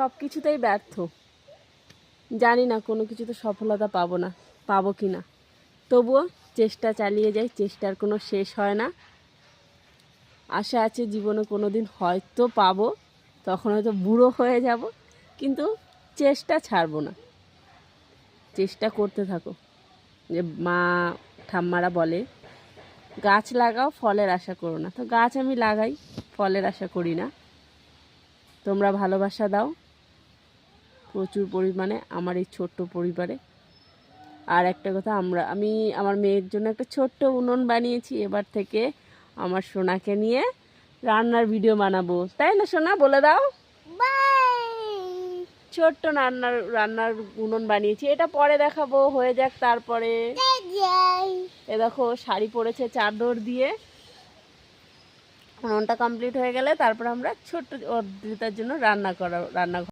সব কিছুতেই ব্যর্থ। জানি না কোনো কিছুতে সফলতা পাবো কি না, তবুও চেষ্টা চালিয়ে যাই। চেষ্টার কোনো শেষ হয় না। আশা আছে জীবনে কোনো দিন হয়তো পাবো, তখন হয়তো বুড়ো হয়ে যাব, কিন্তু চেষ্টা ছাড়বো না। চেষ্টা করতে থাকো। যে মা ঠাম্মারা বলে গাছ লাগাও, ফলের আশা করো না। তো গাছ আমি লাগাই, ফলের আশা করি না। তোমরা ভালোবাসা দাও প্রচুর পরিমাণে আমার এই ছোট্ট পরিবারে। আর একটা কথা, আমি আমার মেয়ের জন্য একটা ছোট্ট উনুন বানিয়েছি। এবার থেকে আমার সোনাকে নিয়ে রান্নার ভিডিও বানাবো, তাই না সোনা? বলে দাও। ছোট্ট রান্নার উনুন বানিয়েছি, এটা পরে দেখাবো, হয়ে যাক তারপরে। এ দেখো শাড়ি পরেছে চাদর দিয়ে। উনুনটা কমপ্লিট হয়ে গেলে তারপর আমরা ছোট্ট অদ্রিতার জন্য রান্না